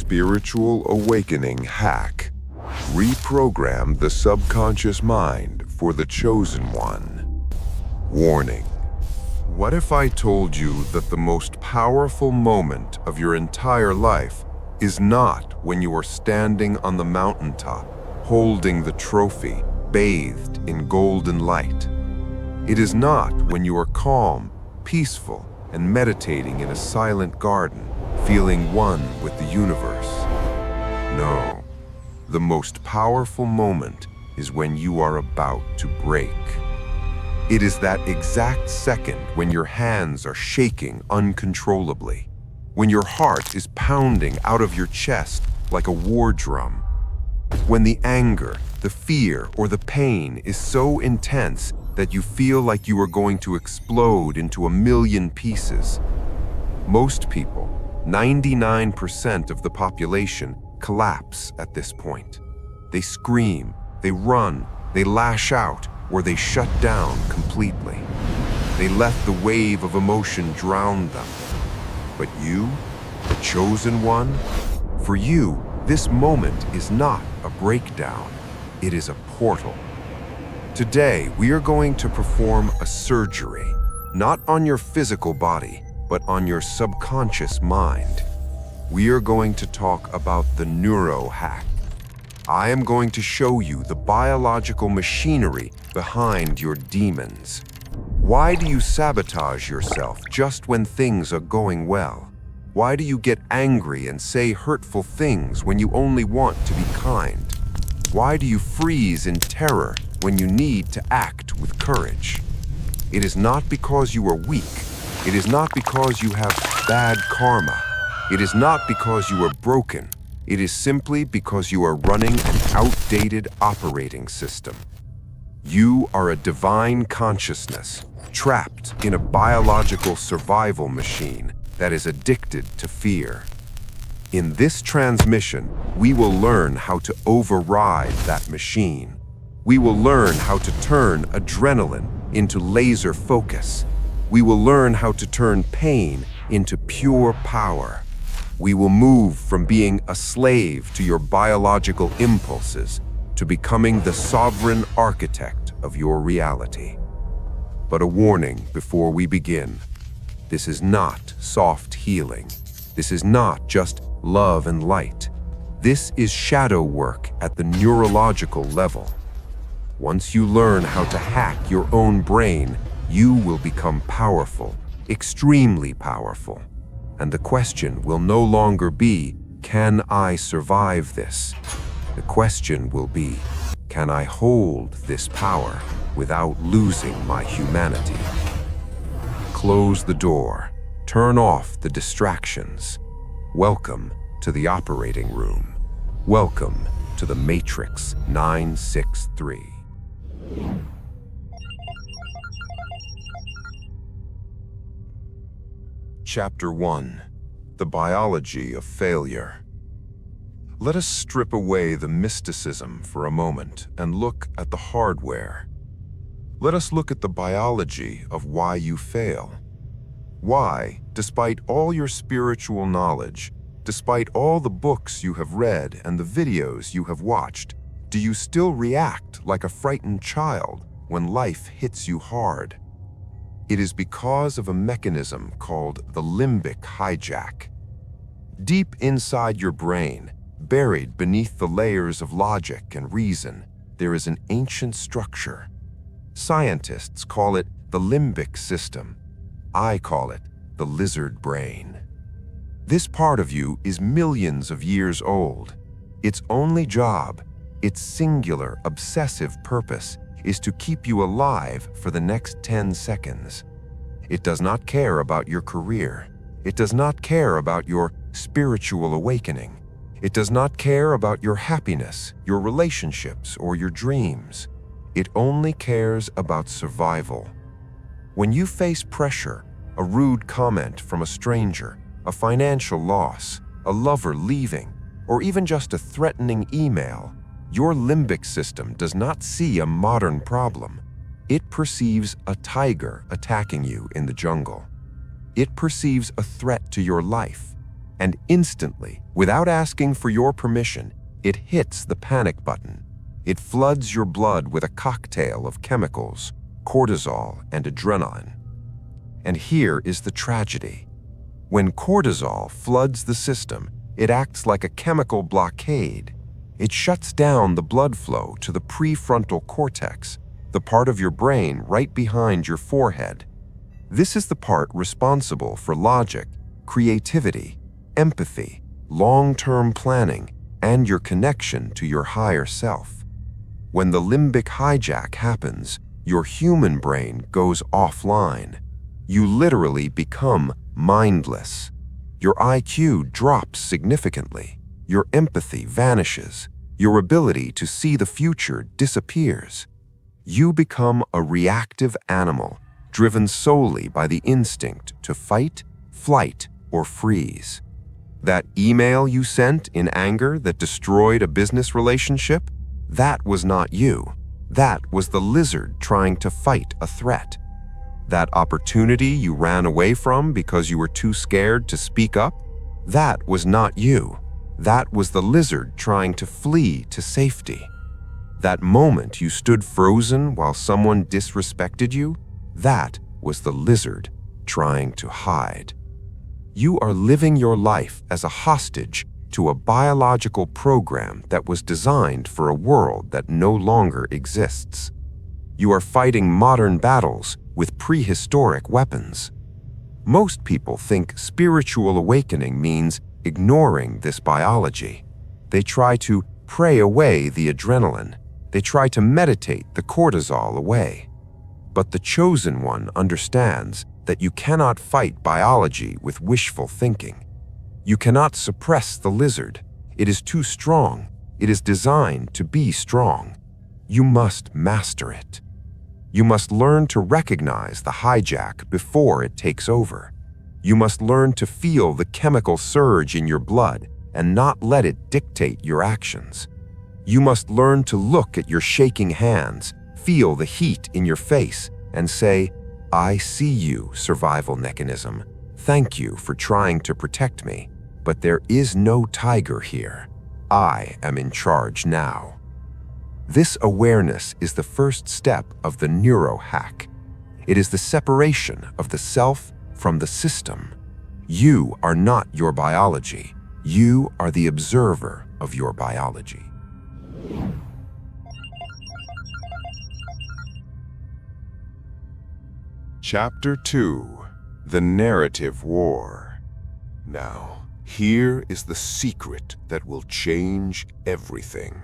spiritual awakening hack. Reprogram the subconscious mind for the chosen one. Warning. What if I told you that the most powerful moment of your entire life is not when you are standing on the mountaintop, holding the trophy, bathed in golden light? It is not when you are calm, peaceful, and meditating in a silent garden, feeling one with the universe. No, the most powerful moment is when you are about to break. It is that exact second when your hands are shaking uncontrollably, when your heart is pounding out of your chest like a war drum, when the anger, the fear, or the pain is so intense that you feel like you are going to explode into a million pieces. Most people, 99% of the population, collapse at this point. They scream, they run, they lash out, or they shut down completely. They let the wave of emotion drown them. But you, the chosen one, for you, this moment is not a breakdown, it is a portal. Today, we are going to perform a surgery, not on your physical body, but on your subconscious mind. We are going to talk about the Neuro-Hack. I am going to show you the biological machinery behind your demons. Why do you sabotage yourself just when things are going well? Why do you get angry and say hurtful things when you only want to be kind? Why do you freeze in terror when you need to act with courage? It is not because you are weak. It is not because you have bad karma. It is not because you are broken. It is simply because you are running an outdated operating system. You are a divine consciousness, trapped in a biological survival machine that is addicted to fear. In this transmission, we will learn how to override that machine. We will learn how to turn adrenaline into laser focus. We will learn how to turn pain into pure power. We will move from being a slave to your biological impulses to becoming the sovereign architect of your reality. But a warning before we begin. This is not soft healing. This is not just love and light. This is shadow work at the neurological level. Once you learn how to hack your own brain, you will become powerful, extremely powerful. And the question will no longer be, can I survive this? The question will be, can I hold this power without losing my humanity? Close the door. Turn off the distractions. Welcome to the operating room. Welcome to the Matrix 963. Chapter 1. The Biology of Failure. Let us strip away the mysticism for a moment and look at the hardware. Let us look at the biology of why you fail. Why, despite all your spiritual knowledge, despite all the books you have read and the videos you have watched, do you still react like a frightened child when life hits you hard? It is because of a mechanism called the limbic hijack. Deep inside your brain, buried beneath the layers of logic and reason, there is an ancient structure. Scientists call it the limbic system. I call it the lizard brain. This part of you is millions of years old. Its only job, its singular, obsessive purpose, is to keep you alive for the next 10 seconds. It does not care about your career. It does not care about your spiritual awakening. It does not care about your happiness, your relationships, or your dreams. It only cares about survival. When you face pressure, a rude comment from a stranger, a financial loss, a lover leaving, or even just a threatening email, your limbic system does not see a modern problem. It perceives a tiger attacking you in the jungle. It perceives a threat to your life. And instantly, without asking for your permission, it hits the panic button. It floods your blood with a cocktail of chemicals, cortisol and adrenaline. And here is the tragedy. When cortisol floods the system, it acts like a chemical blockade. It shuts down the blood flow to the prefrontal cortex, the part of your brain right behind your forehead. This is the part responsible for logic, creativity, empathy, long-term planning, and your connection to your higher self. When the limbic hijack happens, your human brain goes offline. You literally become mindless. Your IQ drops significantly. Your empathy vanishes. Your ability to see the future disappears. You become a reactive animal, driven solely by the instinct to fight, flight, or freeze. That email you sent in anger that destroyed a business relationship? That was not you. That was the lizard trying to fight a threat. That opportunity you ran away from because you were too scared to speak up? That was not you. That was the lizard trying to flee to safety. That moment you stood frozen while someone disrespected you? That was the lizard trying to hide. You are living your life as a hostage to a biological program that was designed for a world that no longer exists. You are fighting modern battles with prehistoric weapons. Most people think spiritual awakening means ignoring this biology. They try to pray away the adrenaline. They try to meditate the cortisol away. But the chosen one understands that you cannot fight biology with wishful thinking. You cannot suppress the lizard. It is too strong. It is designed to be strong. You must master it. You must learn to recognize the hijack before it takes over. You must learn to feel the chemical surge in your blood and not let it dictate your actions. You must learn to look at your shaking hands, feel the heat in your face, and say, "I see you, survival mechanism. Thank you for trying to protect me, but there is no tiger here. I am in charge now." This awareness is the first step of the Neuro-Hack. It is the separation of the self from the system. You are not your biology. You are the observer of your biology. Chapter 2: The Narrative War. Now, here is the secret that will change everything.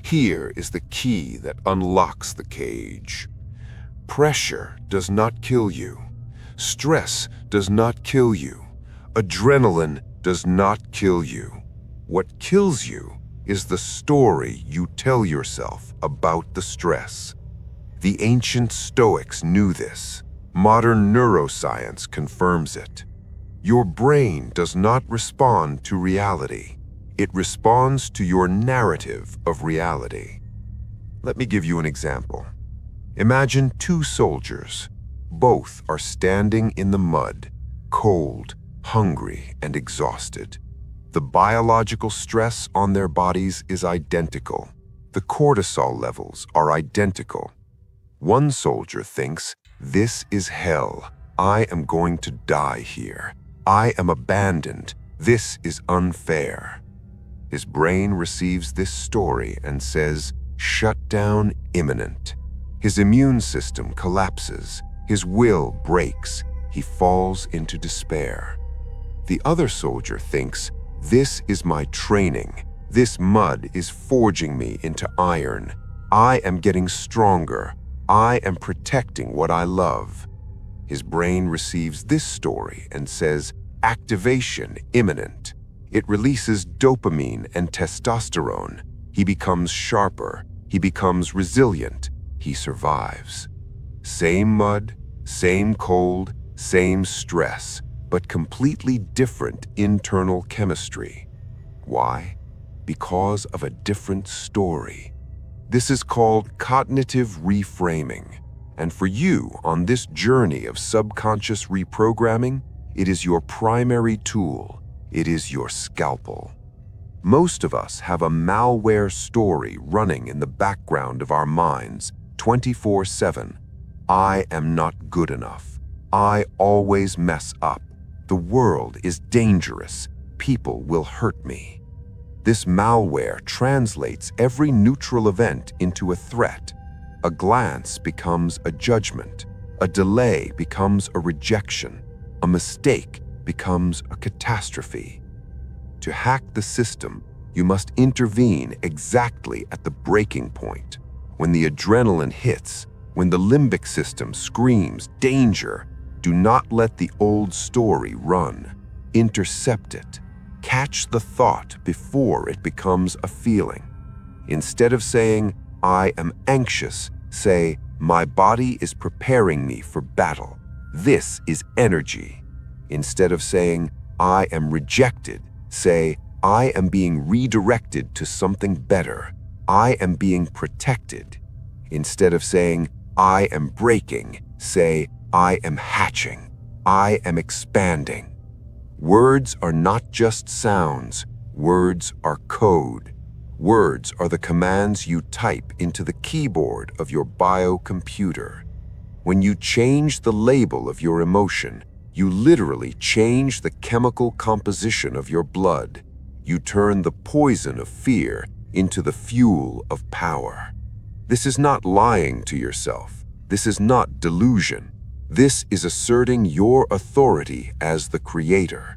Here is the key that unlocks the cage. Pressure does not kill you. Stress does not kill you. Adrenaline does not kill you. What kills you is the story you tell yourself about the stress. The ancient Stoics knew this. Modern neuroscience confirms it. Your brain does not respond to reality. It responds to your narrative of reality. Let me give you an example. Imagine two soldiers. Both are standing in the mud, cold, hungry, and exhausted. The biological stress on their bodies is identical. The cortisol levels are identical. One soldier thinks, "This is hell. I am going to die here. I am abandoned. This is unfair." His brain receives this story and says, "Shutdown imminent." His immune system collapses. His will breaks. He falls into despair. The other soldier thinks, "This is my training. This mud is forging me into iron. I am getting stronger. I am protecting what I love." His brain receives this story and says, "Activation imminent." It releases dopamine and testosterone. He becomes sharper. He becomes resilient. He survives. Same mud, same cold, same stress, but completely different internal chemistry. Why? Because of a different story. This is called cognitive reframing. And for you on this journey of subconscious reprogramming, it is your primary tool. It is your scalpel. Most of us have a malware story running in the background of our minds 24/7. I am not good enough. I always mess up. The world is dangerous. People will hurt me. This malware translates every neutral event into a threat. A glance becomes a judgment. A delay becomes a rejection. A mistake becomes a catastrophe. To hack the system, you must intervene exactly at the breaking point. When the adrenaline hits, when the limbic system screams danger, do not let the old story run. Intercept it. Catch the thought before it becomes a feeling. Instead of saying, I am anxious, say, my body is preparing me for battle. This is energy. Instead of saying, I am rejected, say, I am being redirected to something better. I am being protected. Instead of saying, I am breaking, say, I am hatching. I am expanding. Words are not just sounds. Words are code. Words are the commands you type into the keyboard of your biocomputer. When you change the label of your emotion, you literally change the chemical composition of your blood. You turn the poison of fear into the fuel of power. This is not lying to yourself. This is not delusion. This is asserting your authority as the creator.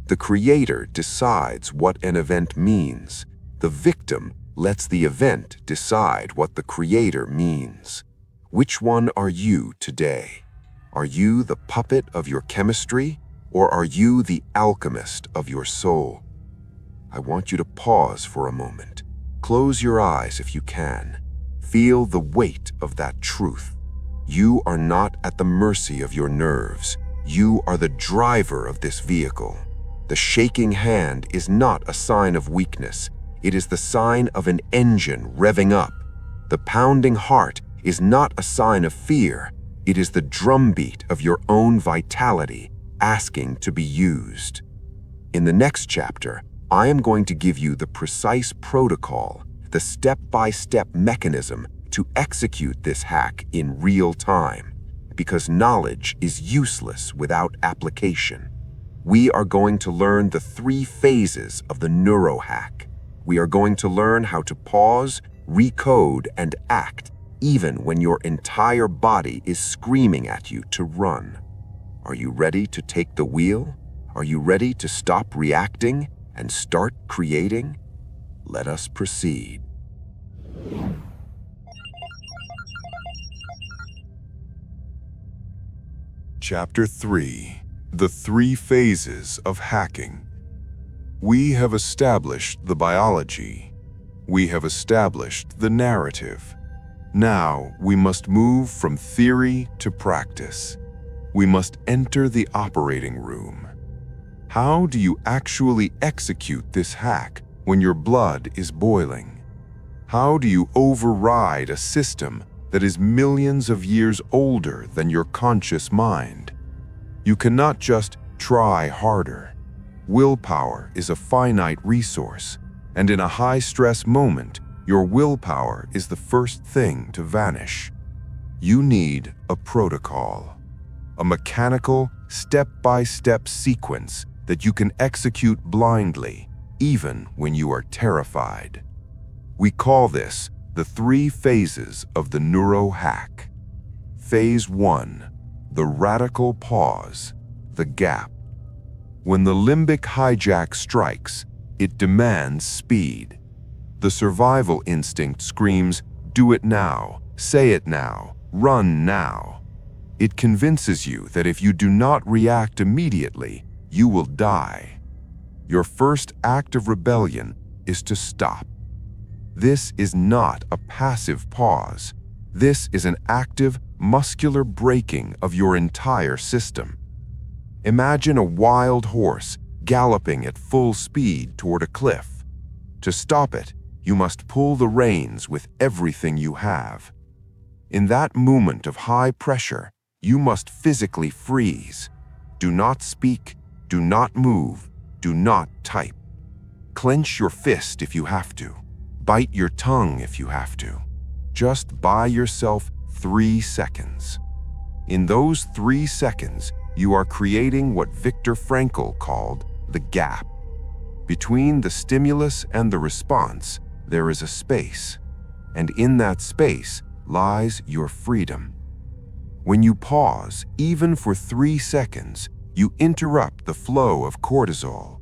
The creator decides what an event means. The victim lets the event decide what the creator means. Which one are you today? Are you the puppet of your chemistry, or are you the alchemist of your soul? I want you to pause for a moment. Close your eyes if you can. Feel the weight of that truth. You are not at the mercy of your nerves. You are the driver of this vehicle. The shaking hand is not a sign of weakness. It is the sign of an engine revving up. The pounding heart is not a sign of fear. It is the drumbeat of your own vitality asking to be used. In the next chapter, I am going to give you the precise protocol, the step-by-step mechanism to execute this hack in real time, because knowledge is useless without application. We are going to learn the 3 phases of the Neuro-Hack. We are going to learn how to pause, recode, and act even when your entire body is screaming at you to run. Are you ready to take the wheel? Are you ready to stop reacting and start creating? Let us proceed. Chapter 3: The 3 Phases of Hacking. We have established the biology. We have established the narrative. Now we must move from theory to practice. We must enter the operating room. How do you actually execute this hack when your blood is boiling? How do you override a system that is millions of years older than your conscious mind? You cannot just try harder. Willpower is a finite resource, and in a high-stress moment, your willpower is the first thing to vanish. You need a protocol, a mechanical, step-by-step sequence that you can execute blindly, even when you are terrified. We call this the 3 phases of the Neuro-Hack. Phase 1, the radical pause, the gap. When the limbic hijack strikes, it demands speed. The survival instinct screams, do it now, say it now, run now. It convinces you that if you do not react immediately, you will die. Your first act of rebellion is to stop. This is not a passive pause. This is an active, muscular breaking of your entire system. Imagine a wild horse galloping at full speed toward a cliff. To stop it, you must pull the reins with everything you have. In that moment of high pressure, you must physically freeze. Do not speak, do not move, Do not type. Clench your fist if you have to. Bite your tongue if you have to. Just buy yourself 3 seconds. In those 3 seconds, you are creating what Viktor Frankl called the gap. Between the stimulus and the response, there is a space, and in that space lies your freedom. When you pause, even for 3 seconds, you interrupt the flow of cortisol.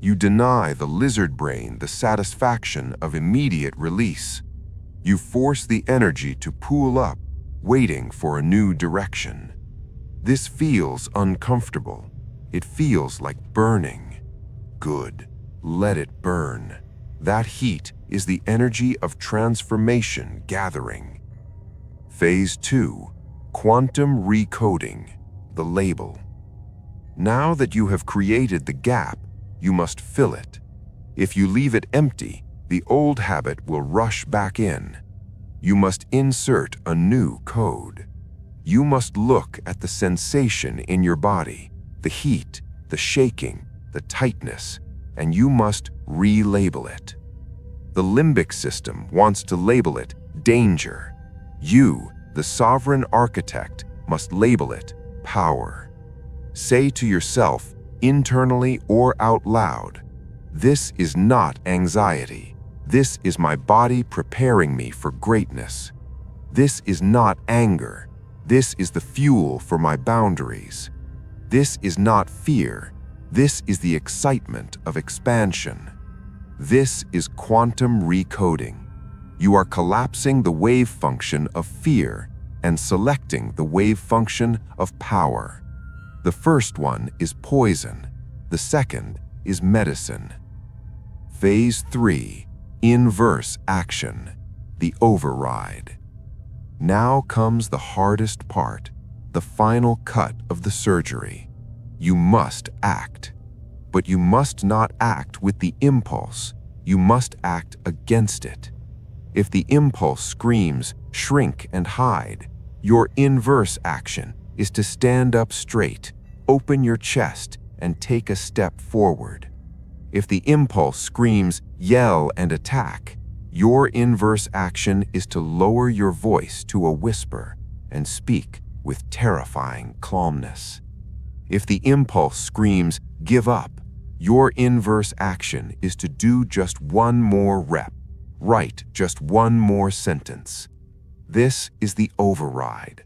You deny the lizard brain the satisfaction of immediate release. You force the energy to pool up, waiting for a new direction. This feels uncomfortable. It feels like burning. Good. Let it burn. That heat is the energy of transformation gathering. Phase 2. Quantum recoding. The label. Now that you have created the gap, you must fill it. If you leave it empty, the old habit will rush back in. You must insert a new code. You must look at the sensation in your body, the heat, the shaking, the tightness, and you must relabel it. The limbic system wants to label it danger. You, the sovereign architect, must label it power. Say to yourself, internally or out loud, "This is not anxiety. This is my body preparing me for greatness. This is not anger. This is the fuel for my boundaries. This is not fear. This is the excitement of expansion." This is quantum recoding. You are collapsing the wave function of fear and selecting the wave function of power. The first one is poison. The second is medicine. Phase 3. Inverse action. The override. Now comes the hardest part, the final cut of the surgery. You must act. But you must not act with the impulse. You must act against it. If the impulse screams, shrink and hide, your inverse action is to stand up straight, open your chest, and take a step forward. If the impulse screams, yell and attack, your inverse action is to lower your voice to a whisper and speak with terrifying calmness. If the impulse screams, give up, your inverse action is to do just one more rep, write just one more sentence. This is the override.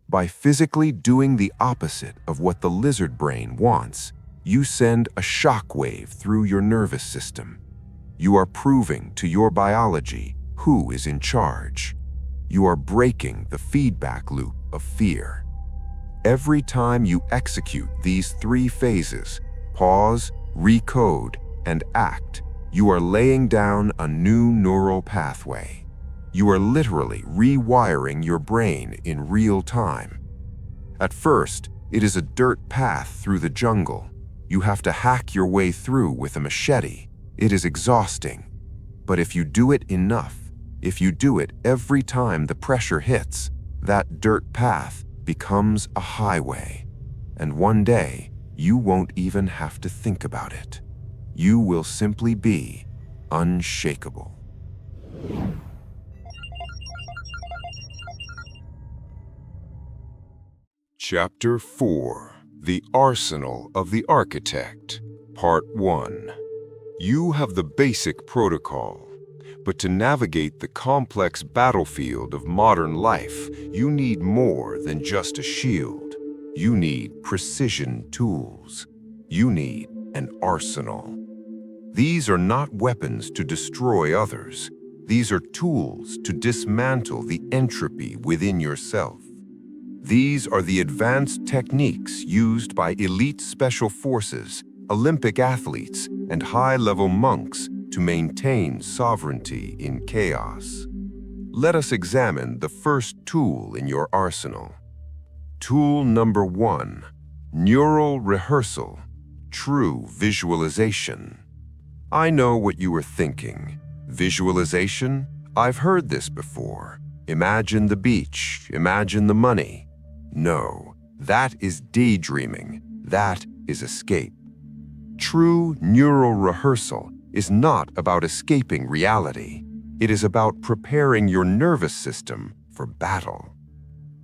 By physically doing the opposite of what the lizard brain wants, you send a shock wave through your nervous system. You are proving to your biology who is in charge. You are breaking the feedback loop of fear. Every time you execute these 3 phases, pause, recode, and act, you are laying down a new neural pathway. You are literally rewiring your brain in real time. At first, it is a dirt path through the jungle. You have to hack your way through with a machete. It is exhausting. But if you do it enough, if you do it every time the pressure hits, that dirt path becomes a highway. And one day, you won't even have to think about it. You will simply be unshakable. Chapter 4. The Arsenal of the Architect. Part 1. You have the basic protocol, but to navigate the complex battlefield of modern life, you need more than just a shield. You need precision tools. You need an arsenal. These are not weapons to destroy others. These are tools to dismantle the entropy within yourself. These are the advanced techniques used by elite special forces, Olympic athletes, and high-level monks to maintain sovereignty in chaos. Let us examine the first tool in your arsenal. Tool number 1, neural rehearsal, true visualization. I know what you are thinking. Visualization? I've heard this before. Imagine the beach, imagine the money. No, that is daydreaming. That is escape. True neural rehearsal is not about escaping reality. It is about preparing your nervous system for battle.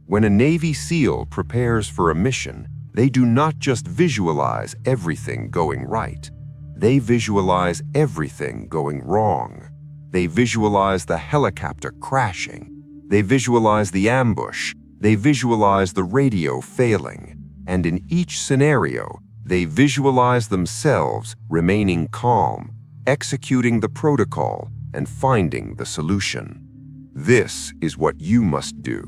When a Navy SEAL prepares for a mission, they do not just visualize everything going right. They visualize everything going wrong. They visualize the helicopter crashing. They visualize the ambush. They visualize the radio failing. And in each scenario, they visualize themselves remaining calm, executing the protocol, and finding the solution. This is what you must do.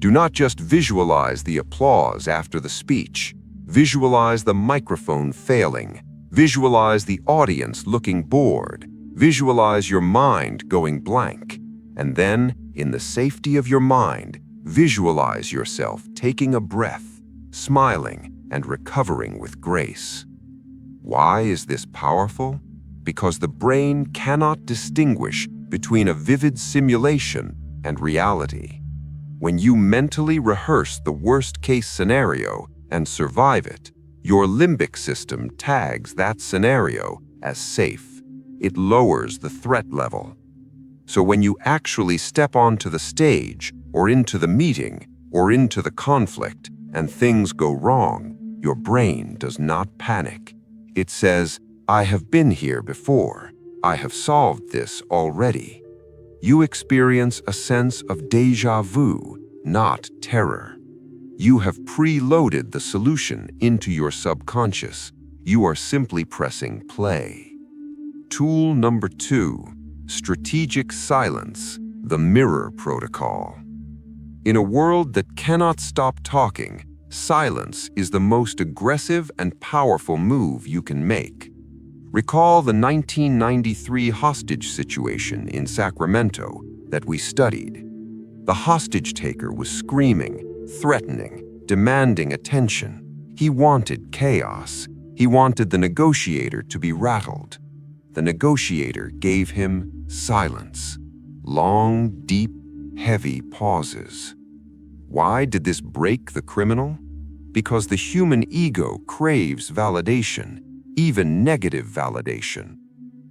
Do not just visualize the applause after the speech. Visualize the microphone failing. Visualize the audience looking bored. Visualize your mind going blank. And then, in the safety of your mind, visualize yourself taking a breath, smiling, and recovering with grace. Why is this powerful? Because the brain cannot distinguish between a vivid simulation and reality. When you mentally rehearse the worst-case scenario and survive it, your limbic system tags that scenario as safe. It lowers the threat level. So when you actually step onto the stage, or into the meeting, or into the conflict, and things go wrong, your brain does not panic. It says, "I have been here before. I have solved this already." You experience a sense of déjà vu, not terror. You have preloaded the solution into your subconscious. You are simply pressing play. Tool number 2, strategic silence, the mirror protocol. In a world that cannot stop talking, silence is the most aggressive and powerful move you can make. Recall the 1993 hostage situation in Sacramento that we studied. The hostage taker was screaming, threatening, demanding attention. He wanted chaos. He wanted the negotiator to be rattled. The negotiator gave him silence. Long, deep, heavy pauses. Why did this break the criminal? Because the human ego craves validation, even negative validation.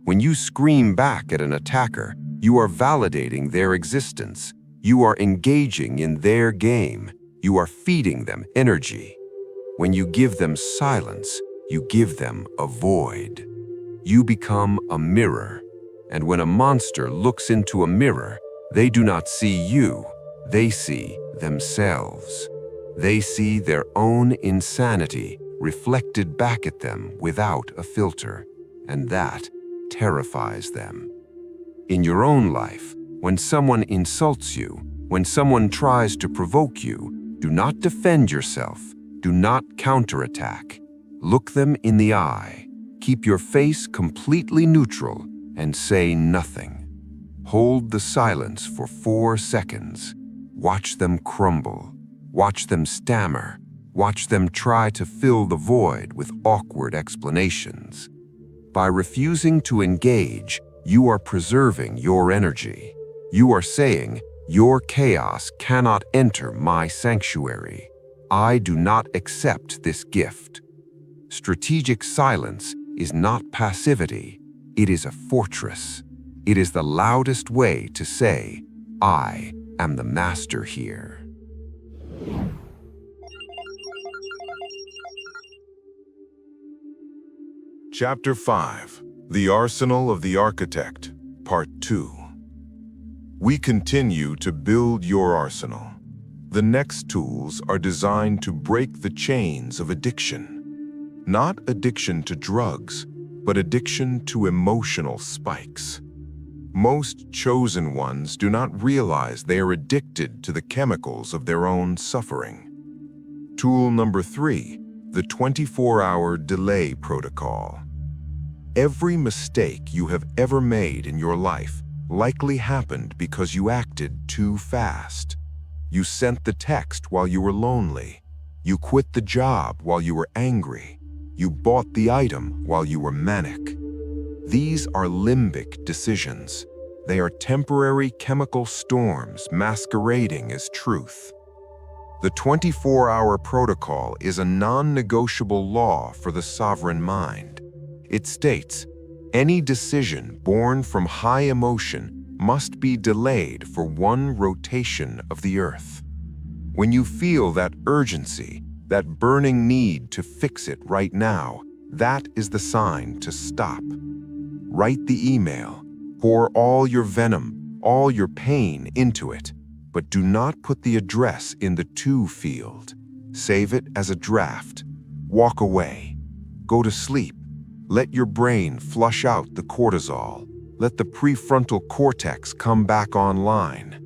When you scream back at an attacker, you are validating their existence. You are engaging in their game. You are feeding them energy. When you give them silence, you give them a void. You become a mirror. And when a monster looks into a mirror, they do not see you. They see themselves. They see their own insanity reflected back at them without a filter, and that terrifies them. In your own life, when someone insults you, when someone tries to provoke you, do not defend yourself. Do not counterattack. Look them in the eye. Keep your face completely neutral and say nothing. Hold the silence for 4 seconds. Watch them crumble. Watch them stammer. Watch them try to fill the void with awkward explanations. By refusing to engage, you are preserving your energy. You are saying, "Your chaos cannot enter my sanctuary. I do not accept this gift." Strategic silence is not passivity. It is a fortress. It is the loudest way to say, "I am the master here." Chapter 5, The Arsenal of the Architect, Part 2. We continue to build your arsenal. The next tools are designed to break the chains of addiction. Not addiction to drugs, but addiction to emotional spikes. Most chosen ones do not realize they are addicted to the chemicals of their own suffering. Tool number 3, the 24-hour delay protocol. Every mistake you have ever made in your life likely happened because you acted too fast. You sent the text while you were lonely. You quit the job while you were angry. You bought the item while you were manic. These are limbic decisions. They are temporary chemical storms masquerading as truth. The 24-hour protocol is a non-negotiable law for the sovereign mind. It states, "Any decision born from high emotion must be delayed for one rotation of the Earth." When you feel that urgency, that burning need to fix it right now, that is the sign to stop. Write the email, pour all your venom, all your pain into it, but do not put the address in the to field. Save it as a draft. Walk away. Go to sleep. Let your brain flush out the cortisol. Let the prefrontal cortex come back online.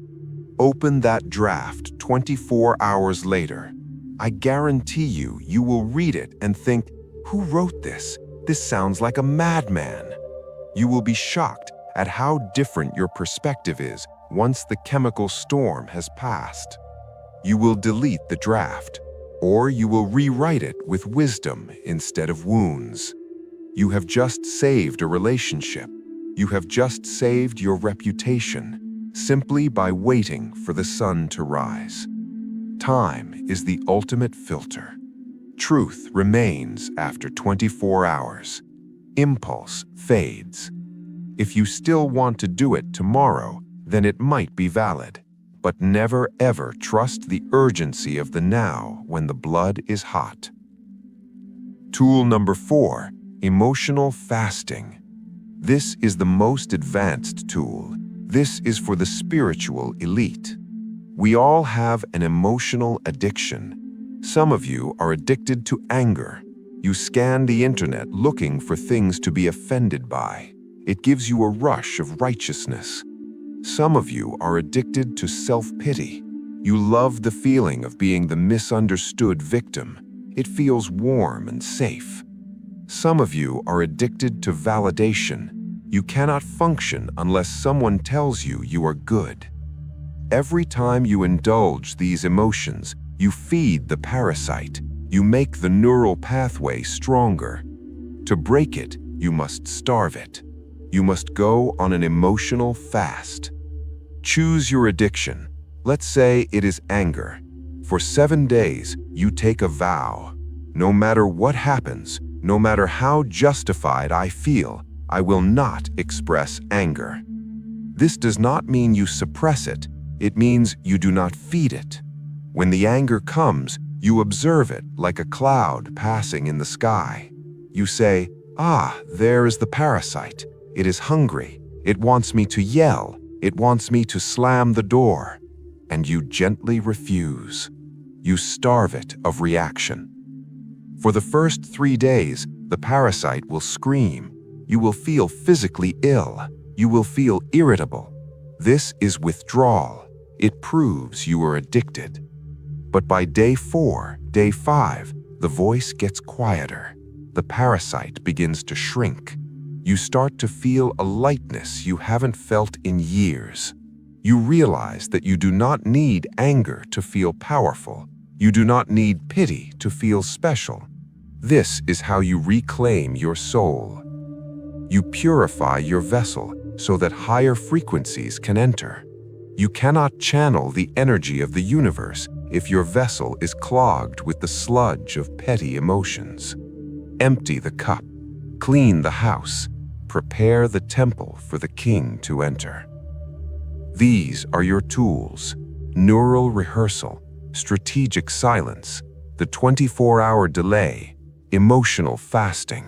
Open that draft 24 hours later. I guarantee you will read it and think, "Who wrote this? This sounds like a madman." You will be shocked at how different your perspective is once the chemical storm has passed. You will delete the draft, or you will rewrite it with wisdom instead of wounds. You have just saved a relationship. You have just saved your reputation, simply by waiting for the sun to rise. Time is the ultimate filter. Truth remains after 24 hours. Impulse fades. If you still want to do it tomorrow, then it might be valid. But never ever trust the urgency of the now when the blood is hot. Tool number 4, emotional fasting. This is the most advanced tool. This is for the spiritual elite. We all have an emotional addiction. Some of you are addicted to anger. You scan the internet looking for things to be offended by. It gives you a rush of righteousness. Some of you are addicted to self-pity. You love the feeling of being the misunderstood victim. It feels warm and safe. Some of you are addicted to validation. You cannot function unless someone tells you you are good. Every time you indulge these emotions, you feed the parasite. You make the neural pathway stronger. To break it, you must starve it. You must go on an emotional fast. Choose your addiction. Let's say it is anger. For 7 days, you take a vow. No matter what happens, no matter how justified I feel, I will not express anger. This does not mean you suppress it. It means you do not feed it. When the anger comes, you observe it like a cloud passing in the sky. You say, "Ah, there is the parasite. It is hungry. It wants me to yell. It wants me to slam the door." And you gently refuse. You starve it of reaction. For the first 3 days, the parasite will scream. You will feel physically ill. You will feel irritable. This is withdrawal. It proves you are addicted. But by day 4, day 5, the voice gets quieter. The parasite begins to shrink. You start to feel a lightness you haven't felt in years. You realize that you do not need anger to feel powerful. You do not need pity to feel special. This is how you reclaim your soul. You purify your vessel so that higher frequencies can enter. You cannot channel the energy of the universe if your vessel is clogged with the sludge of petty emotions. Empty the cup, clean the house, prepare the temple for the king to enter. These are your tools: neural rehearsal, strategic silence, the 24-hour delay, emotional fasting.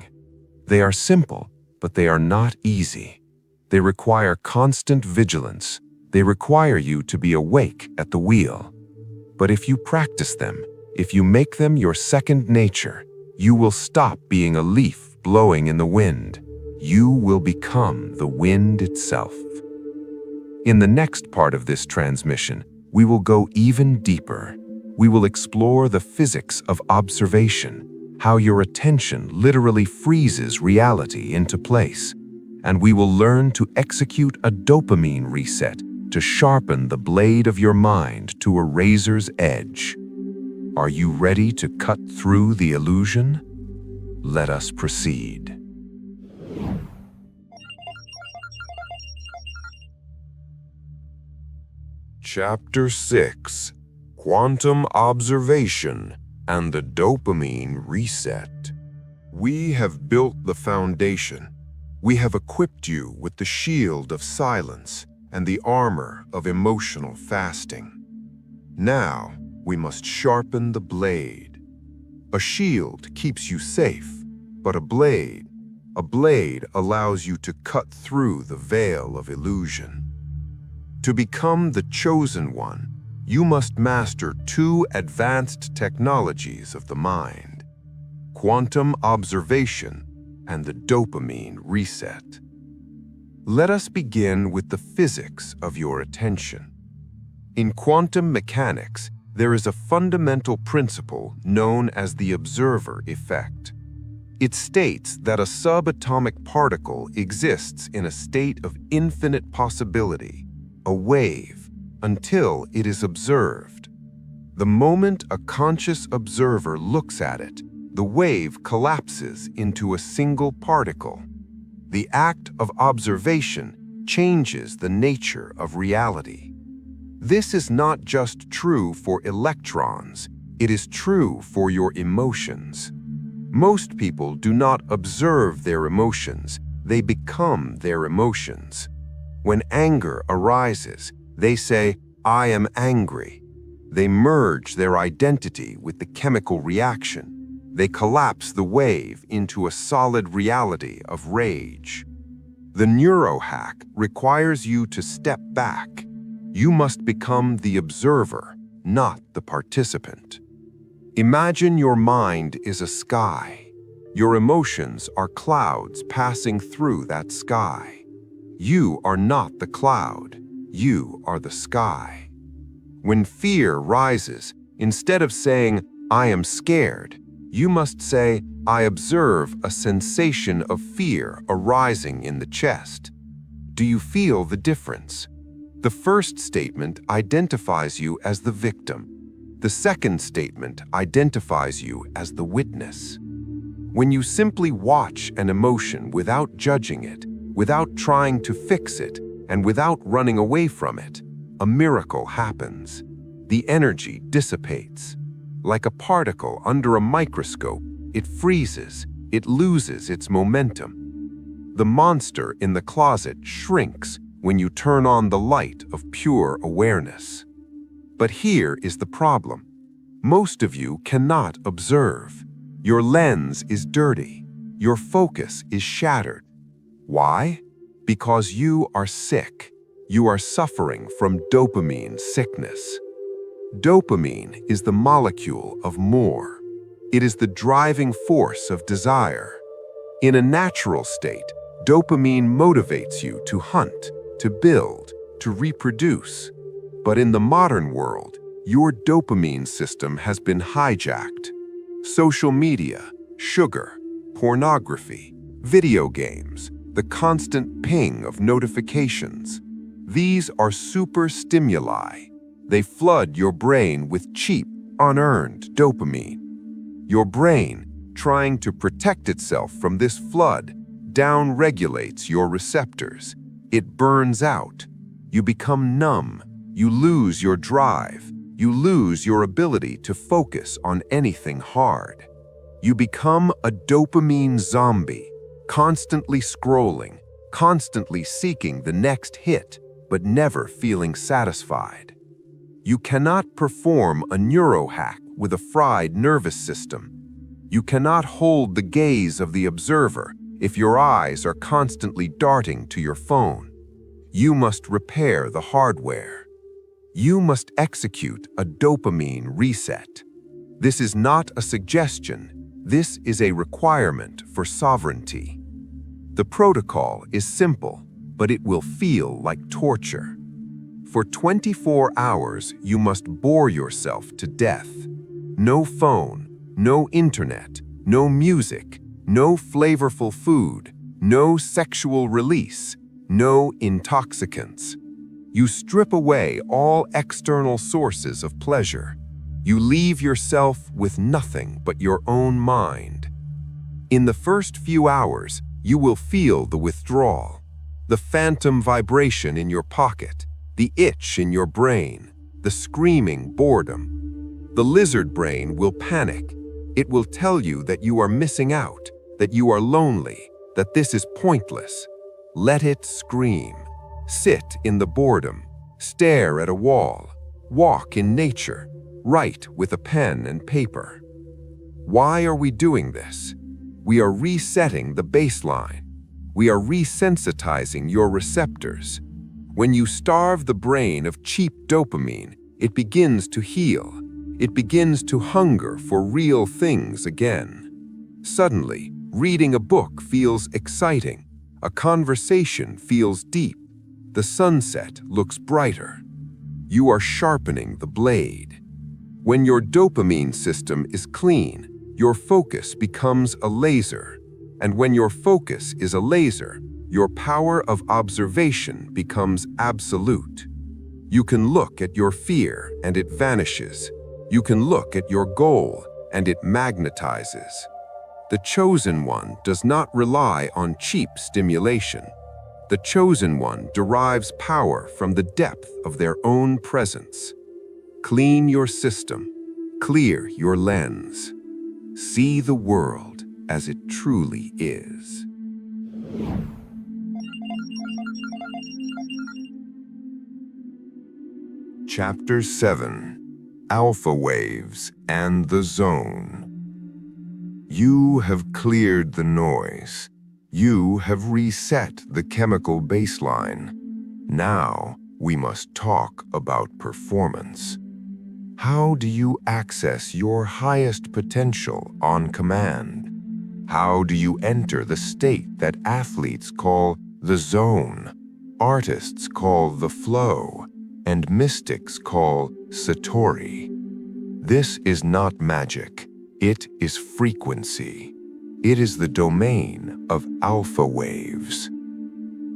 They are simple, but they are not easy. They require constant vigilance. They require you to be awake at the wheel. But if you practice them, if you make them your second nature, you will stop being a leaf blowing in the wind. You will become the wind itself. In the next part of this transmission, we will go even deeper. We will explore the physics of observation, how your attention literally freezes reality into place. And we will learn to execute a dopamine reset to sharpen the blade of your mind to a razor's edge. Are you ready to cut through the illusion? Let us proceed. Chapter 6: Quantum Observation and the Dopamine Reset. We have built the foundation. We have equipped you with the shield of silence and the armor of emotional fasting. Now, we must sharpen the blade. A shield keeps you safe, but a blade allows you to cut through the veil of illusion. To become the chosen one, you must master two advanced technologies of the mind: quantum observation and the dopamine reset. Let us begin with the physics of your attention. In quantum mechanics, there is a fundamental principle known as the observer effect. It states that a subatomic particle exists in a state of infinite possibility, a wave, until it is observed. The moment a conscious observer looks at it, the wave collapses into a single particle. The act of observation changes the nature of reality. This is not just true for electrons, it is true for your emotions. Most people do not observe their emotions, they become their emotions. When anger arises, they say, "I am angry." They merge their identity with the chemical reaction. They collapse the wave into a solid reality of rage. The Neuro-Hack requires you to step back. You must become the observer, not the participant. Imagine your mind is a sky. Your emotions are clouds passing through that sky. You are not the cloud. You are the sky. When fear rises, instead of saying, "I am scared," you must say, "I observe a sensation of fear arising in the chest." Do you feel the difference? The first statement identifies you as the victim. The second statement identifies you as the witness. When you simply watch an emotion without judging it, without trying to fix it, and without running away from it, a miracle happens. The energy dissipates. Like a particle under a microscope, it freezes, it loses its momentum. The monster in the closet shrinks when you turn on the light of pure awareness. But here is the problem. Most of you cannot observe. Your lens is dirty. Your focus is shattered. Why? Because you are sick. You are suffering from dopamine sickness. Dopamine is the molecule of more. It is the driving force of desire. In a natural state, dopamine motivates you to hunt, to build, to reproduce. But in the modern world, your dopamine system has been hijacked. Social media, sugar, pornography, video games, the constant ping of notifications. These are super stimuli. They flood your brain with cheap, unearned dopamine. Your brain, trying to protect itself from this flood, downregulates your receptors. It burns out. You become numb. You lose your drive. You lose your ability to focus on anything hard. You become a dopamine zombie, constantly scrolling, constantly seeking the next hit, but never feeling satisfied. You cannot perform a neuro-hack with a fried nervous system. You cannot hold the gaze of the observer if your eyes are constantly darting to your phone. You must repair the hardware. You must execute a dopamine reset. This is not a suggestion. This is a requirement for sovereignty. The protocol is simple, but it will feel like torture. For 24 hours, you must bore yourself to death. No phone, no internet, no music, no flavorful food, no sexual release, no intoxicants. You strip away all external sources of pleasure. You leave yourself with nothing but your own mind. In the first few hours, you will feel the withdrawal, the phantom vibration in your pocket, the itch in your brain, the screaming boredom. The lizard brain will panic. It will tell you that you are missing out, that you are lonely, that this is pointless. Let it scream. Sit in the boredom. Stare at a wall. Walk in nature. Write with a pen and paper. Why are we doing this? We are resetting the baseline. We are resensitizing your receptors. When you starve the brain of cheap dopamine, it begins to heal. It begins to hunger for real things again. Suddenly, reading a book feels exciting. A conversation feels deep. The sunset looks brighter. You are sharpening the blade. When your dopamine system is clean, your focus becomes a laser. And when your focus is a laser, your power of observation becomes absolute. You can look at your fear and it vanishes. You can look at your goal and it magnetizes. The chosen one does not rely on cheap stimulation. The chosen one derives power from the depth of their own presence. Clean your system. Clear your lens. See the world as it truly is. Chapter 7: Alpha Waves and the Zone. You have cleared the noise. You have reset the chemical baseline. Now we must talk about performance. How do you access your highest potential on command? How do you enter the state that athletes call the zone, artists call the flow, and mystics call satori? This is not magic. It is frequency. It is the domain of alpha waves.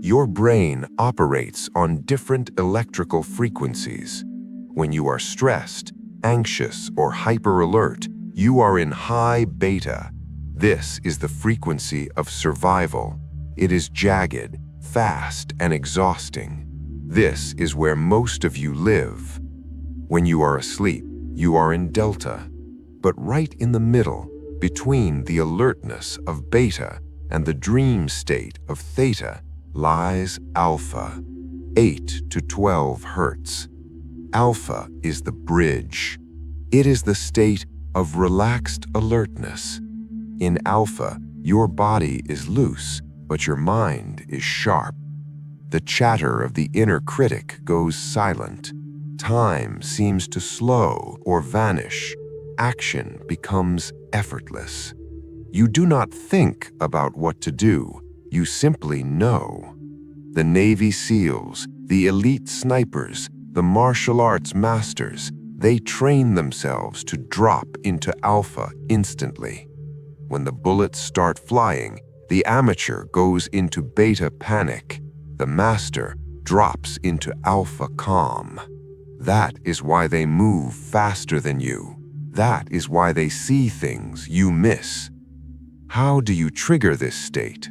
Your brain operates on different electrical frequencies. When you are stressed, anxious, or hyper-alert, you are in high beta. This is the frequency of survival. It is jagged, fast, and exhausting. This is where most of you live. When you are asleep, you are in delta. But right in the middle, between the alertness of beta and the dream state of theta, lies alpha, 8 to 12 hertz. Alpha is the bridge. It is the state of relaxed alertness. In alpha, your body is loose, but your mind is sharp. The chatter of the inner critic goes silent. Time seems to slow or vanish. Action becomes effortless. You do not think about what to do. You simply know. The Navy SEALs, the elite snipers, the martial arts masters, they train themselves to drop into alpha instantly. When the bullets start flying, the amateur goes into beta panic. The master drops into alpha calm. That is why they move faster than you. That is why they see things you miss. How do you trigger this state?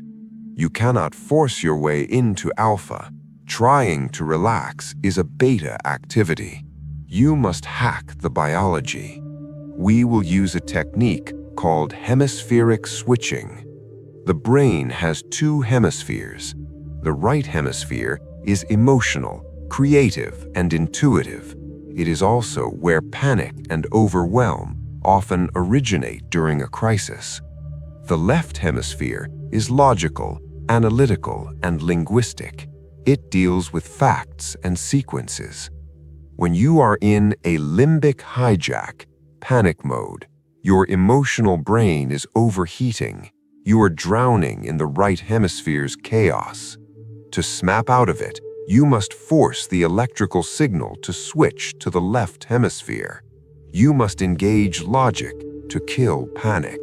You cannot force your way into alpha. Trying to relax is a beta activity. You must hack the biology. We will use a technique called hemispheric switching. The brain has two hemispheres. The right hemisphere is emotional, creative, and intuitive. It is also where panic and overwhelm often originate during a crisis. The left hemisphere is logical, analytical, and linguistic. It deals with facts and sequences. When you are in a limbic hijack, panic mode, your emotional brain is overheating. You are drowning in the right hemisphere's chaos. To snap out of it, you must force the electrical signal to switch to the left hemisphere. You must engage logic to kill panic.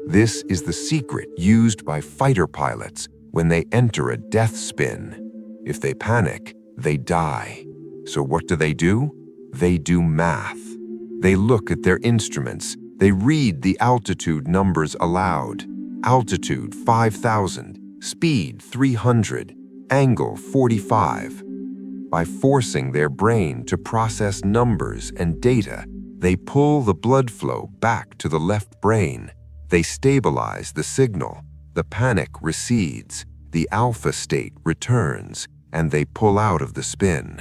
This is the secret used by fighter pilots when they enter a death spin. If they panic, they die. So what do? They do math. They look at their instruments. They read the altitude numbers aloud. Altitude 5,000, speed 300, angle 45. By forcing their brain to process numbers and data, they pull the blood flow back to the left brain. They stabilize the signal, the panic recedes, the alpha state returns, and they pull out of the spin.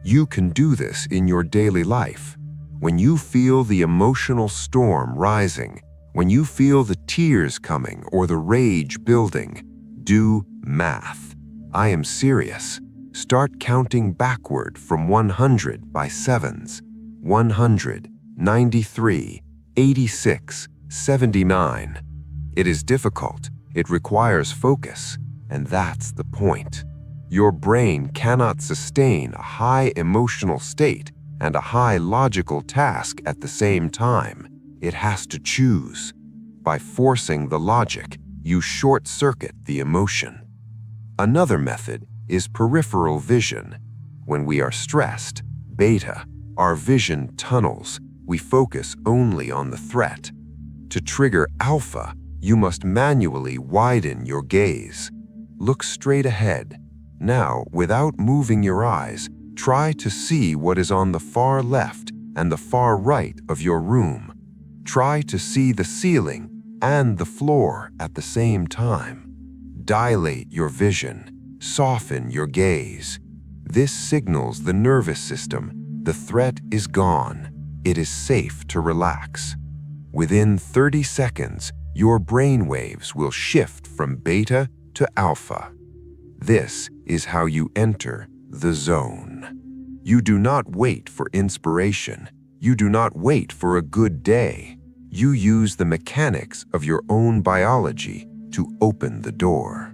You can do this in your daily life. When you feel the emotional storm rising, when you feel the tears coming or the rage building, do math. I am serious. Start counting backward from 100 by sevens. 100, 93, 86, 79. It is difficult, it requires focus, and that's the point. Your brain cannot sustain a high emotional state and a high logical task at the same time. It has to choose. By forcing the logic, you short-circuit the emotion. Another method is peripheral vision. When we are stressed, beta, our vision tunnels. We focus only on the threat. To trigger alpha, you must manually widen your gaze. Look straight ahead. Now, without moving your eyes, try to see what is on the far left and the far right of your room. Try to see the ceiling and the floor at the same time. Dilate your vision. Soften your gaze. This signals the nervous system. The threat is gone. It is safe to relax. Within 30 seconds, your brain waves will shift from beta to alpha. This is how you enter the zone. You do not wait for inspiration. You do not wait for a good day. You use the mechanics of your own biology to open the door.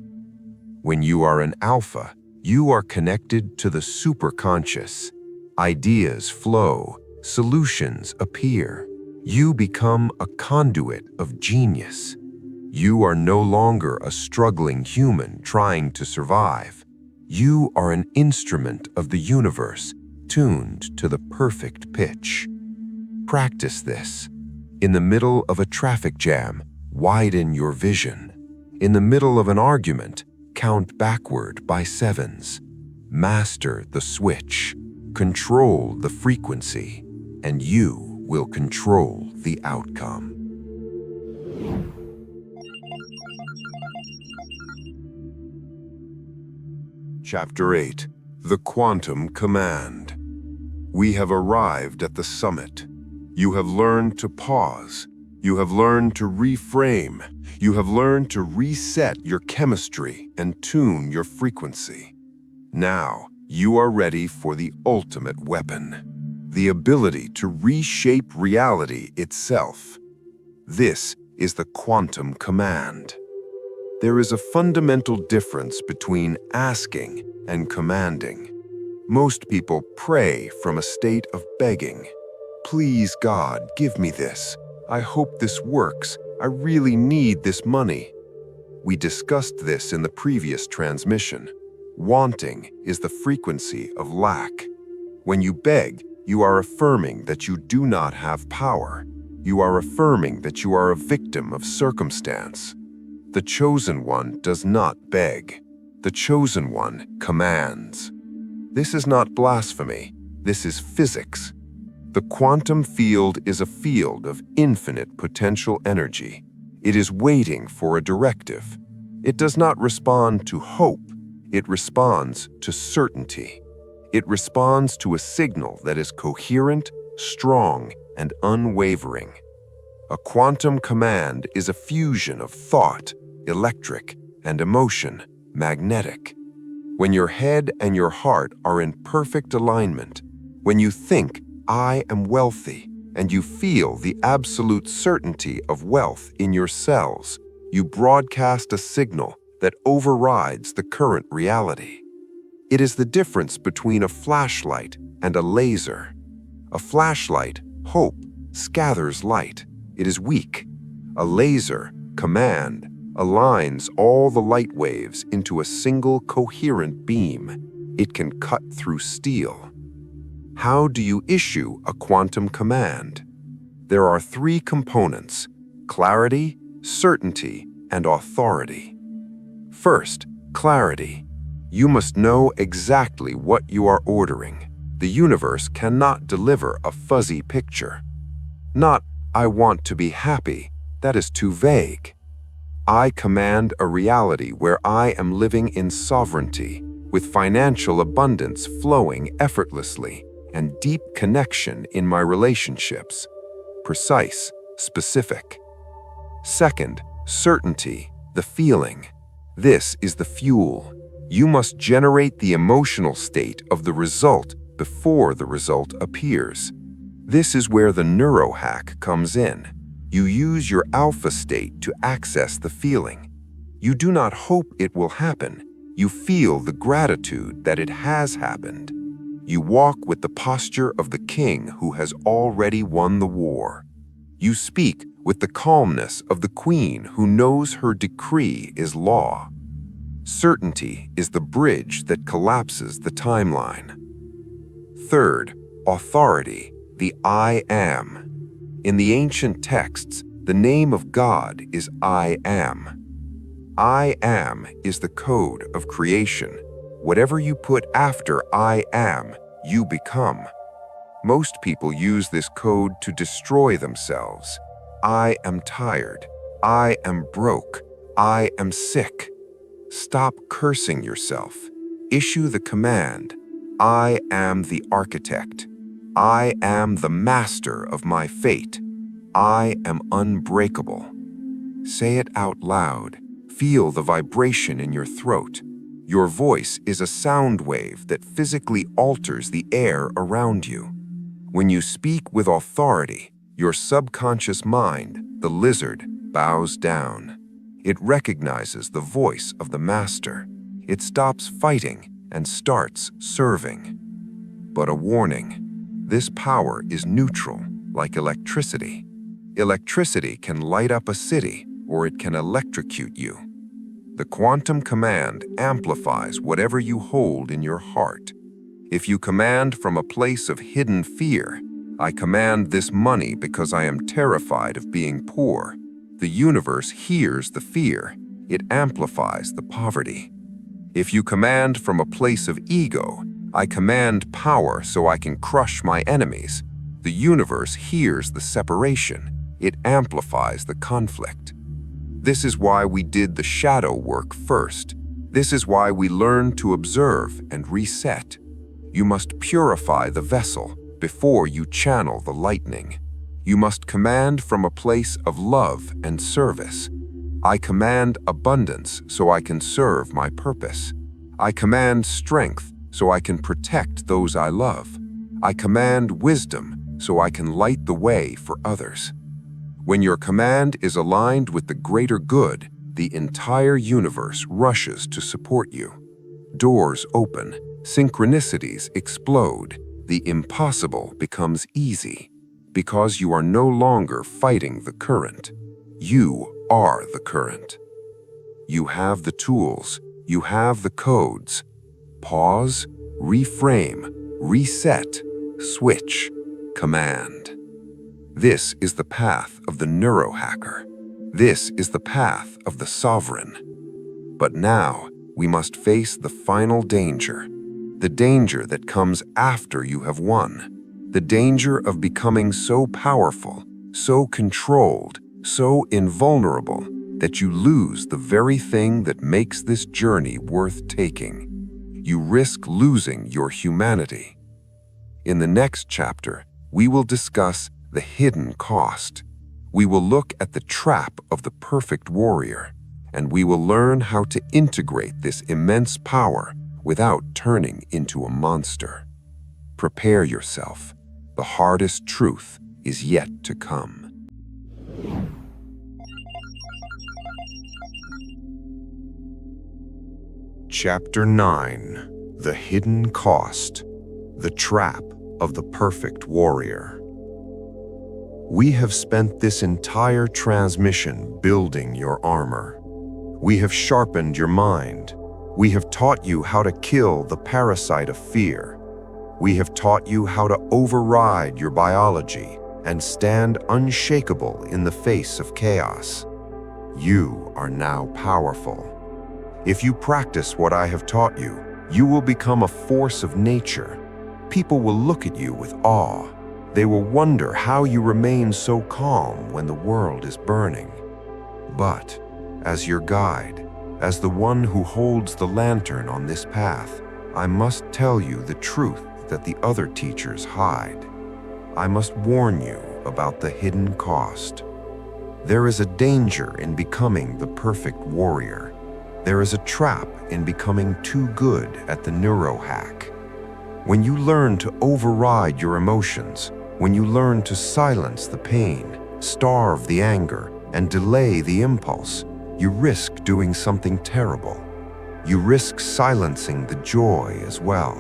When you are an alpha, you are connected to the superconscious. Ideas flow, solutions appear. You become a conduit of genius. You are no longer a struggling human trying to survive. You are an instrument of the universe, tuned to the perfect pitch. Practice this. In the middle of a traffic jam, widen your vision. In the middle of an argument, count backward by sevens. Master the switch. Control the frequency, and you will control the outcome. Chapter 8. The Quantum Command. We have arrived at the summit. You have learned to pause. You have learned to reframe. You have learned to reset your chemistry and tune your frequency. Now, you are ready for the ultimate weapon, the ability to reshape reality itself. This is the quantum command. There is a fundamental difference between asking and commanding. Most people pray from a state of begging. Please, God, give me this. I hope this works. I really need this money. We discussed this in the previous transmission. Wanting is the frequency of lack. When you beg, you are affirming that you do not have power. You are affirming that you are a victim of circumstance. The chosen one does not beg. The chosen one commands. This is not blasphemy. This is physics. The quantum field is a field of infinite potential energy. It is waiting for a directive. It does not respond to hope. It responds to certainty. It responds to a signal that is coherent, strong, and unwavering. A quantum command is a fusion of thought, electric, and emotion, magnetic. When your head and your heart are in perfect alignment, when you think, I am wealthy, and you feel the absolute certainty of wealth in your cells, you broadcast a signal that overrides the current reality. It is the difference between a flashlight and a laser. A flashlight, hope, scatters light. It is weak. A laser, command, aligns all the light waves into a single coherent beam. It can cut through steel. How do you issue a quantum command? There are three components: clarity, certainty, and authority. First, clarity. You must know exactly what you are ordering. The universe cannot deliver a fuzzy picture. Not, I want to be happy, That is too vague. I command a reality where I am living in sovereignty, with financial abundance flowing effortlessly and deep connection in my relationships. Precise, specific. Second, certainty, the feeling. This is the fuel. You must generate the emotional state of the result before the result appears. This is where the Neuro-Hack comes in. You use your alpha state to access the feeling. You do not hope it will happen. You feel the gratitude that it has happened. You walk with the posture of the king who has already won the war. You speak with the calmness of the queen who knows her decree is law. Certainty is the bridge that collapses the timeline. Third, authority, the I am. In the ancient texts, the name of God is I am. I am is the code of creation. Whatever you put after I am, you become. Most people use this code to destroy themselves. I am tired. I am broke. I am sick. Stop cursing yourself. Issue the command. I am the architect. I am the master of my fate. I am unbreakable. Say it out loud. Feel the vibration in your throat. Your voice is a sound wave that physically alters the air around you. When you speak with authority, your subconscious mind, the lizard, bows down. It recognizes the voice of the master. It stops fighting and starts serving. But a warning. This power is neutral, like electricity. Electricity can light up a city, or it can electrocute you. The quantum command amplifies whatever you hold in your heart. If you command from a place of hidden fear, I command this money because I am terrified of being poor. The universe hears the fear. It amplifies the poverty. If you command from a place of ego, I command power so I can crush my enemies. The universe hears the separation. It amplifies the conflict. This is why we did the shadow work first. This is why we learned to observe and reset. You must purify the vessel before you channel the lightning. You must command from a place of love and service. I command abundance so I can serve my purpose. I command strength so I can protect those I love. I command wisdom so I can light the way for others. When your command is aligned with the greater good, the entire universe rushes to support you. Doors open, synchronicities explode, the impossible becomes easy, because you are no longer fighting the current. You are the current. You have the tools, you have the codes. Pause, reframe, reset, switch, command. This is the path of the neurohacker. This is the path of the sovereign. But now, we must face the final danger. The danger that comes after you have won. The danger of becoming so powerful, so controlled, so invulnerable, that you lose the very thing that makes this journey worth taking. You risk losing your humanity. In the next chapter, we will discuss the hidden cost. We will look at the trap of the perfect warrior, and we will learn how to integrate this immense power without turning into a monster. Prepare yourself. The hardest truth is yet to come. Chapter 9: The Hidden Cost. The Trap of the Perfect Warrior. We have spent this entire transmission building your armor. We have sharpened your mind. We have taught you how to kill the parasite of fear. We have taught you how to override your biology and stand unshakable in the face of chaos. You are now powerful. If you practice what I have taught you, you will become a force of nature. People will look at you with awe. They will wonder how you remain so calm when the world is burning. But, as your guide, as the one who holds the lantern on this path, I must tell you the truth that the other teachers hide. I must warn you about the hidden cost. There is a danger in becoming the perfect warrior. There is a trap in becoming too good at the Neuro-Hack. When you learn to override your emotions, when you learn to silence the pain, starve the anger, and delay the impulse, you risk doing something terrible. You risk silencing the joy as well.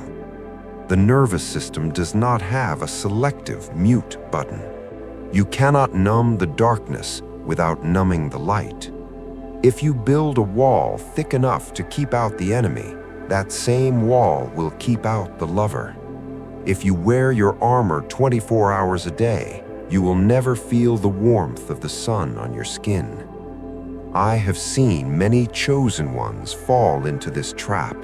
The nervous system does not have a selective mute button. You cannot numb the darkness without numbing the light. If you build a wall thick enough to keep out the enemy, that same wall will keep out the lover. If you wear your armor 24 hours a day, you will never feel the warmth of the sun on your skin. I have seen many chosen ones fall into this trap.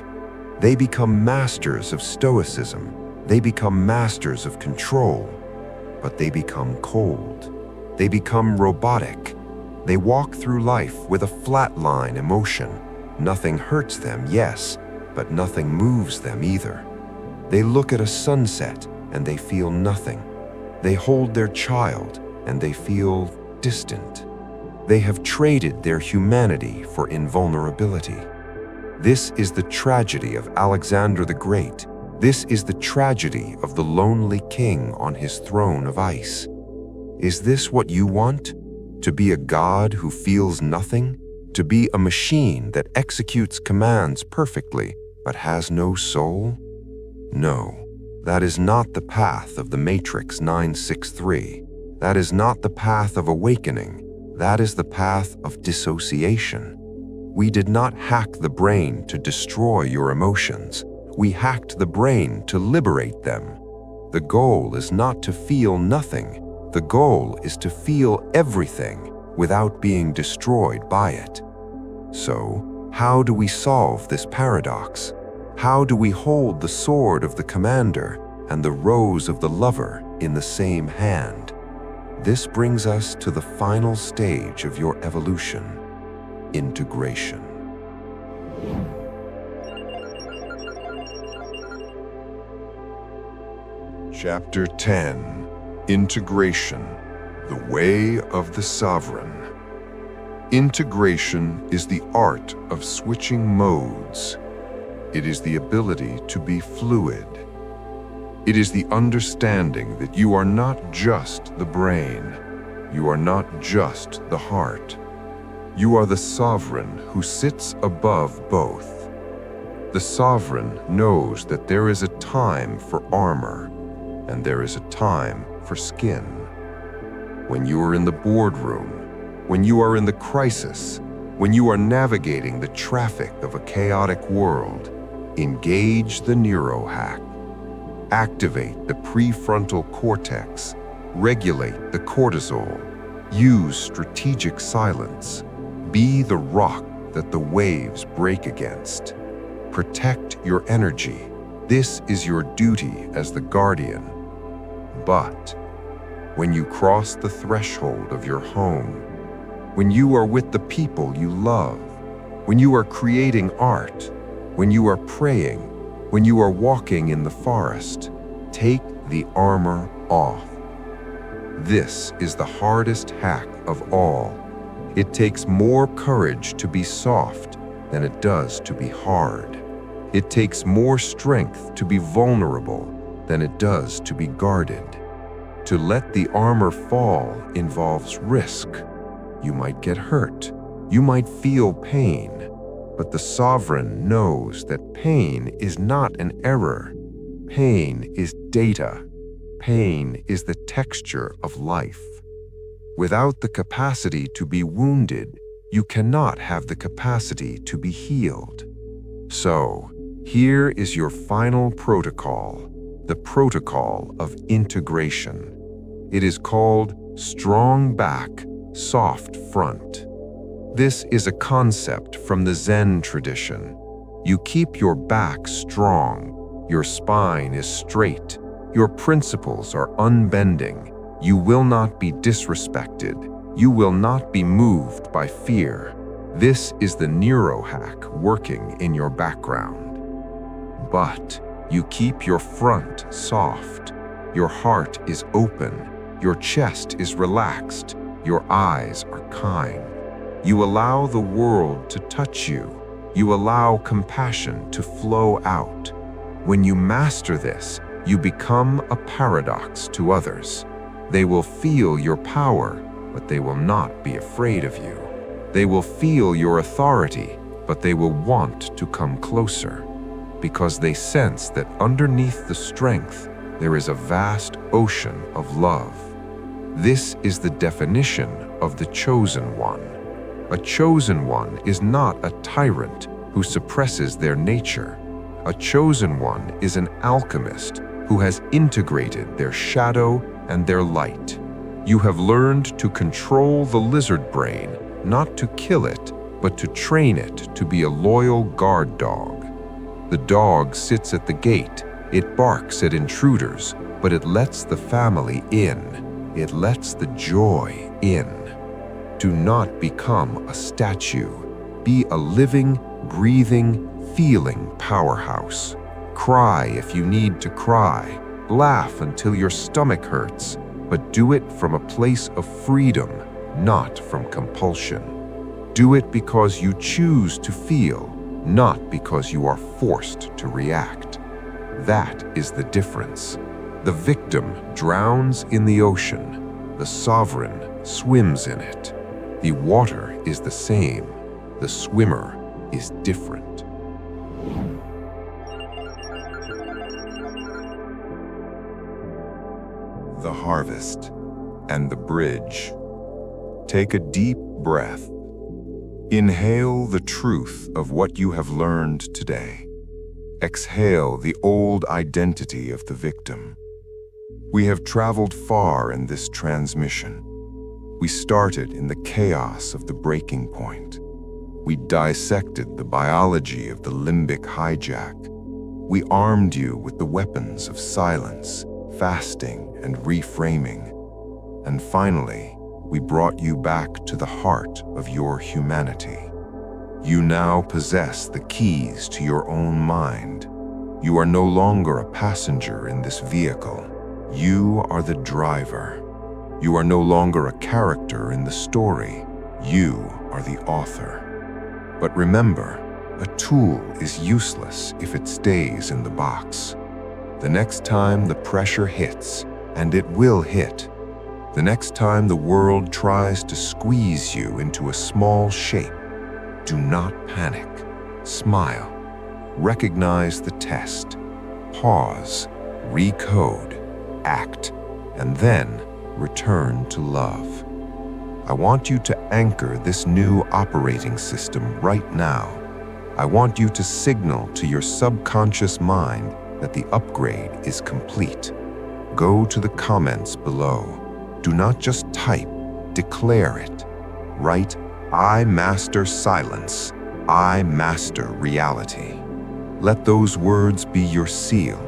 They become masters of stoicism. They become masters of control. But they become cold. They become robotic. They walk through life with a flatline emotion. Nothing hurts them, yes, but nothing moves them either. They look at a sunset and they feel nothing. They hold their child and they feel distant. They have traded their humanity for invulnerability. This is the tragedy of Alexander the Great. This is the tragedy of the lonely king on his throne of ice. Is this what you want? To be a god who feels nothing? To be a machine that executes commands perfectly but has no soul? No, that is not the path of the Matrix 963. That is not the path of awakening. That is the path of dissociation. We did not hack the brain to destroy your emotions. We hacked the brain to liberate them. The goal is not to feel nothing. The goal is to feel everything without being destroyed by it. So, how do we solve this paradox? How do we hold the sword of the commander and the rose of the lover in the same hand? This brings us to the final stage of your evolution: integration. Chapter 10: Integration, the Way of the Sovereign. Integration is the art of switching modes. It is the ability to be fluid. It is the understanding that you are not just the brain. You are not just the heart. You are the sovereign who sits above both. The sovereign knows that there is a time for armor, and there is a time for skin. When you are in the boardroom, when you are in the crisis, when you are navigating the traffic of a chaotic world, engage the Neuro-Hack. Activate the prefrontal cortex. Regulate the cortisol. Use strategic silence. Be the rock that the waves break against. Protect your energy. This is your duty as the guardian. But when you cross the threshold of your home, when you are with the people you love, when you are creating art, when you are praying, when you are walking in the forest, take the armor off. This is the hardest hack of all. It takes more courage to be soft than it does to be hard. It takes more strength to be vulnerable than it does to be guarded. To let the armor fall involves risk. You might get hurt. You might feel pain. But the sovereign knows that pain is not an error. Pain is data. Pain is the texture of life. Without the capacity to be wounded, you cannot have the capacity to be healed. So, here is your final protocol, the protocol of integration. It is called strong back, soft front. This is a concept from the Zen tradition. You keep your back strong, your spine is straight, Your principles are unbending. You will not be disrespected. You will not be moved by fear. This is the Neuro-Hack working in your background. But you keep your front soft. Your heart is open. Your chest is relaxed. Your eyes are kind. You allow the world to touch you. You allow compassion to flow out. When you master this, you become a paradox to others. They will feel your power, but they will not be afraid of you. They will feel your authority, but they will want to come closer, because they sense that underneath the strength, there is a vast ocean of love. This is the definition of the chosen one. A chosen one is not a tyrant who suppresses their nature. A chosen one is an alchemist who has integrated their shadow and their light. You have learned to control the lizard brain, not to kill it, but to train it to be a loyal guard dog. The dog sits at the gate. It barks at intruders, but it lets the family in. It lets the joy in. Do not become a statue. Be a living, breathing, feeling powerhouse. Cry if you need to cry. Laugh until your stomach hurts, but do it from a place of freedom, not from compulsion. Do it because you choose to feel, not because you are forced to react. That is the difference. The victim drowns in the ocean. The sovereign swims in it. The water is the same. The swimmer is different. The harvest and the bridge. Take a deep breath. Inhale the truth of what you have learned today. Exhale the old identity of the victim. We have traveled far in this transmission. We started in the chaos of the breaking point. We dissected the biology of the limbic hijack. We armed you with the weapons of silence, fasting, and reframing. And finally, we brought you back to the heart of your humanity. You now possess the keys to your own mind. You are no longer a passenger in this vehicle. You are the driver. You are no longer a character in the story. You are the author. But remember, a tool is useless if it stays in the box. The next time the pressure hits, and it will hit, the next time the world tries to squeeze you into a small shape, do not panic. Smile. Recognize the test. Pause. Recode. Act. And then return to love. I want you to anchor this new operating system right now. I want you to signal to your subconscious mind that the upgrade is complete. Go to the comments below. Do not just type, declare it. Write, I master silence. I master reality. Let those words be your seal.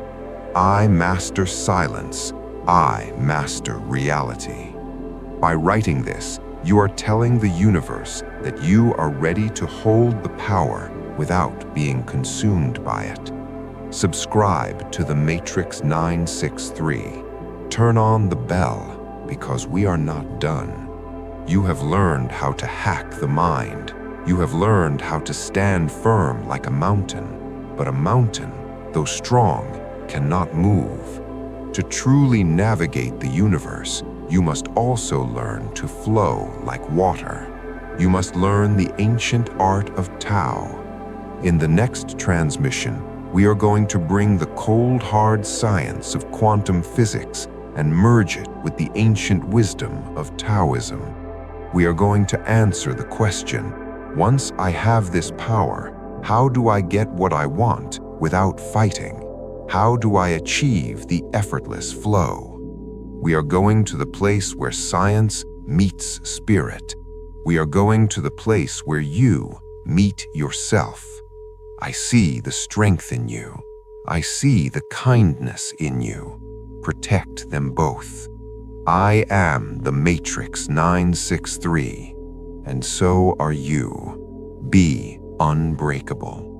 I master silence. I master reality. By writing this, you are telling the universe that you are ready to hold the power without being consumed by it. Subscribe to the Matrix 963. Turn on the bell, because we are not done. You have learned how to hack the mind. You have learned how to stand firm like a mountain. But a mountain, though strong, cannot move. To truly navigate the universe, you must also learn to flow like water. You must learn the ancient art of Tao. In the next transmission, we are going to bring the cold, hard science of quantum physics and merge it with the ancient wisdom of Taoism. We are going to answer the question, once I have this power, how do I get what I want without fighting? How do I achieve the effortless flow? We are going to the place where science meets spirit. We are going to the place where you meet yourself. I see the strength in you. I see the kindness in you. protect them both. I am the Matrix 963, and so are you. Be unbreakable.